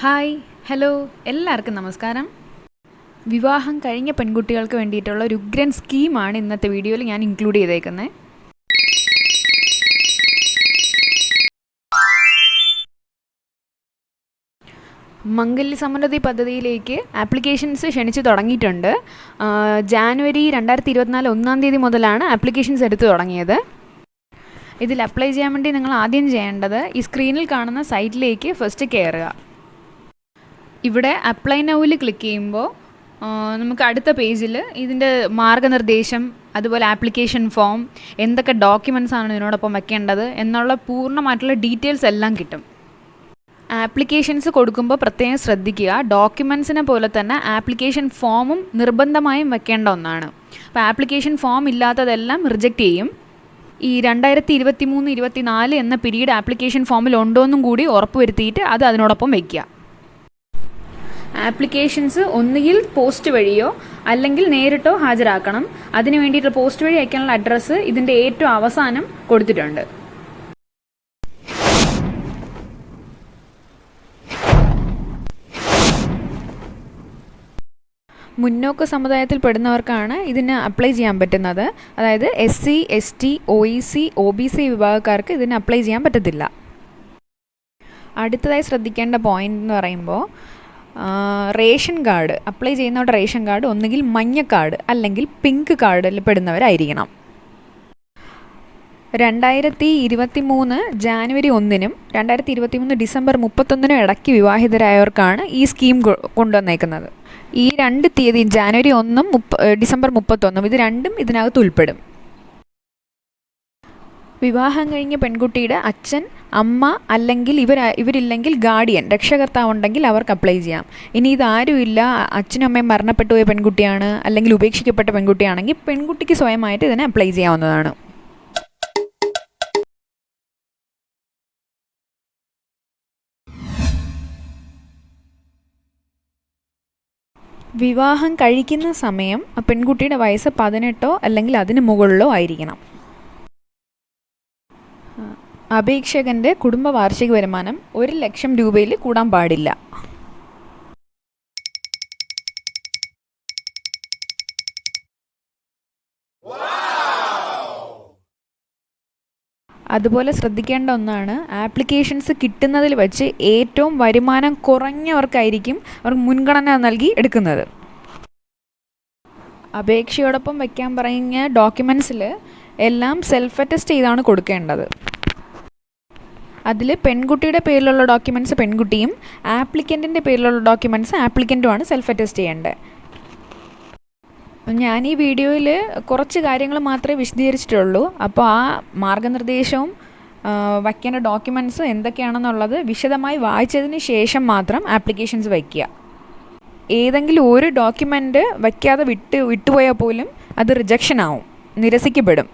Hi hello എല്ലാവർക്കും നമസ്കാരം. വിവാഹം കഴിഞ്ഞ പെൺകുട്ടികൾക്ക് വേണ്ടിയിട്ടുള്ള ഒരു ഉഗ്രൻ സ്കീമാണ് ഇന്നത്തെ വീഡിയോയിൽ ഞാൻ ഇൻക്ലൂഡ് ചെയ്തേക്കുന്നത്. മംഗല്യ സമൃദ്ധി പദ്ധതിയിലേക്ക് ആപ്ലിക്കേഷൻസ് ക്ഷണിച്ച് തുടങ്ങിയിട്ടുണ്ട്. ജാനുവരി 2024 1-ാം തീയതി മുതലാണ് ആപ്ലിക്കേഷൻസ് എടുത്തു തുടങ്ങിയത്. ഇതിൽ അപ്ലൈ ചെയ്യാൻ വേണ്ടി നിങ്ങൾ ആദ്യം ചെയ്യേണ്ടത് ഈ സ്ക്രീനിൽ കാണുന്ന സൈറ്റിലേക്ക് ഫസ്റ്റ് കയറുക. ഇവിടെ അപ്ലൈ നൗവിൽ ക്ലിക്ക് ചെയ്യുമ്പോൾ നമുക്ക് അടുത്ത പേജിൽ ഇതിൻ്റെ മാർഗ്ഗനിർദ്ദേശം, അതുപോലെ ആപ്ലിക്കേഷൻ ഫോം, എന്തൊക്കെ ഡോക്യുമെൻറ്റ്സ് ആണ് ഇതിനോടൊപ്പം വെക്കേണ്ടത് എന്നുള്ള പൂർണ്ണമായിട്ടുള്ള ഡീറ്റെയിൽസ് എല്ലാം കിട്ടും. ആപ്ലിക്കേഷൻസ് കൊടുക്കുമ്പോൾ പ്രത്യേകം ശ്രദ്ധിക്കുക, ഡോക്യുമെൻറ്റ്സിനെ പോലെ തന്നെ ആപ്ലിക്കേഷൻ ഫോമും നിർബന്ധമായും വെക്കേണ്ട ഒന്നാണ്. അപ്പോൾ ആപ്ലിക്കേഷൻ ഫോം ഇല്ലാത്തതെല്ലാം റിജക്റ്റ് ചെയ്യും. ഈ 2023-24 എന്ന പീരീഡ് ആപ്ലിക്കേഷൻ ഫോമിൽ ഉണ്ടോയെന്നും കൂടി ഉറപ്പ് വരുത്തിയിട്ട് അത് അതിനോടൊപ്പം വയ്ക്കുക. ആപ്ലിക്കേഷൻസ് ഒന്നുകിൽ പോസ്റ്റ് വഴിയോ അല്ലെങ്കിൽ നേരിട്ടോ ഹാജരാക്കണം. അതിന് വേണ്ടിയിട്ട് പോസ്റ്റ് വഴി അയക്കാനുള്ള അഡ്രസ്സ് ഇതിൻ്റെ ഏറ്റവും അവസാനം കൊടുത്തിട്ടുണ്ട്. മുന്നോക്ക സമുദായത്തിൽ പെടുന്നവർക്കാണ് ഇതിന് അപ്ലൈ ചെയ്യാൻ പറ്റുന്നത്. അതായത് SC, ST, OEC, OBC വിഭാഗക്കാർക്ക് ഇതിന് അപ്ലൈ ചെയ്യാൻ പറ്റത്തില്ല. അടുത്തതായി ശ്രദ്ധിക്കേണ്ട പോയിന്റ് എന്ന് പറയുമ്പോൾ, റേഷൻ കാർഡ് അപ്ലൈ ചെയ്യുന്നവരുടെ റേഷൻ കാർഡ് ഒന്നുകിൽ മഞ്ഞ കാർഡ് അല്ലെങ്കിൽ പിങ്ക് കാർഡിൽ പെടുന്നവരായിരിക്കണം. 2023 ജാനുവരി 1-നും 2023 ഡിസംബർ 31-നും ഇടയ്ക്ക് വിവാഹിതരായവർക്കാണ് ഈ സ്കീം കൊണ്ടുവന്നേക്കുന്നത്. ഈ 2 തീയതി ജാനുവരി 1-ഉം ഡിസംബർ 31-ഉം ഇത് രണ്ടും ഇതിനകത്ത് ഉൾപ്പെടും. വിവാഹം കഴിഞ്ഞ പെൺകുട്ടിയുടെ അച്ഛൻ, അമ്മ അല്ലെങ്കിൽ ഇവരില്ലെങ്കിൽ ഗാർഡിയൻ, രക്ഷകർത്താവ് ഉണ്ടെങ്കിൽ അവർക്ക് അപ്ലൈ ചെയ്യാം. ഇനി ഇതാരുമില്ല, അച്ഛനും അമ്മയും മരണപ്പെട്ടു പോയ പെൺകുട്ടിയാണ് അല്ലെങ്കിൽ ഉപേക്ഷിക്കപ്പെട്ട പെൺകുട്ടിയാണെങ്കിൽ പെൺകുട്ടിക്ക് സ്വയമായിട്ട് ഇതിനെ അപ്ലൈ ചെയ്യാവുന്നതാണ്. വിവാഹം കഴിക്കുന്ന സമയം പെൺകുട്ടിയുടെ വയസ്സ് 18 അല്ലെങ്കിൽ അതിന് മുകളിലോ ആയിരിക്കണം. അപേക്ഷകൻ്റെ കുടുംബ വാർഷിക വരുമാനം 1 ലക്ഷം രൂപയിൽ കൂടാൻ പാടില്ല. അതുപോലെ ശ്രദ്ധിക്കേണ്ട ഒന്നാണ്, ആപ്ലിക്കേഷൻസ് കിട്ടുന്നതിൽ വെച്ച് ഏറ്റവും വരുമാനം കുറഞ്ഞവർക്കായിരിക്കും അവർ മുൻഗണന നൽകി എടുക്കുന്നത്. അപേക്ഷയോടൊപ്പം വയ്ക്കാൻ പറഞ്ഞ ഡോക്യുമെൻറ്റ്സിൽ എല്ലാം സെൽഫ് അറ്റസ്റ്റ് ചെയ്താണ് കൊടുക്കേണ്ടത്. അതിൽ പെൺകുട്ടിയുടെ പേരിലുള്ള ഡോക്യുമെൻറ്റ്സ് പെൺകുട്ടിയും ആപ്ലിക്കൻറ്റിൻ്റെ പേരിലുള്ള ഡോക്യുമെൻറ്റ്സ് ആപ്ലിക്കൻറ്റുമാണ് സെൽഫ് അറ്റസ്റ്റ് ചെയ്യേണ്ടത്. ഞാൻ ഈ വീഡിയോയിൽ കുറച്ച് കാര്യങ്ങൾ മാത്രമേ വിശദീകരിച്ചിട്ടുള്ളൂ. അപ്പോൾ ആ മാർഗ്ഗനിർദ്ദേശവും വയ്ക്കേണ്ട ഡോക്യുമെൻറ്റ്സ് എന്തൊക്കെയാണെന്നുള്ളത് വിശദമായി വായിച്ചതിന് ശേഷം മാത്രം ആപ്ലിക്കേഷൻസ് വയ്ക്കുക. ഏതെങ്കിലും ഒരു ഡോക്യുമെൻ്റ് വയ്ക്കാതെ വിട്ടുപോയാൽ പോലും അത് റിജക്ഷൻ ആവും, നിരസിക്കപ്പെടും.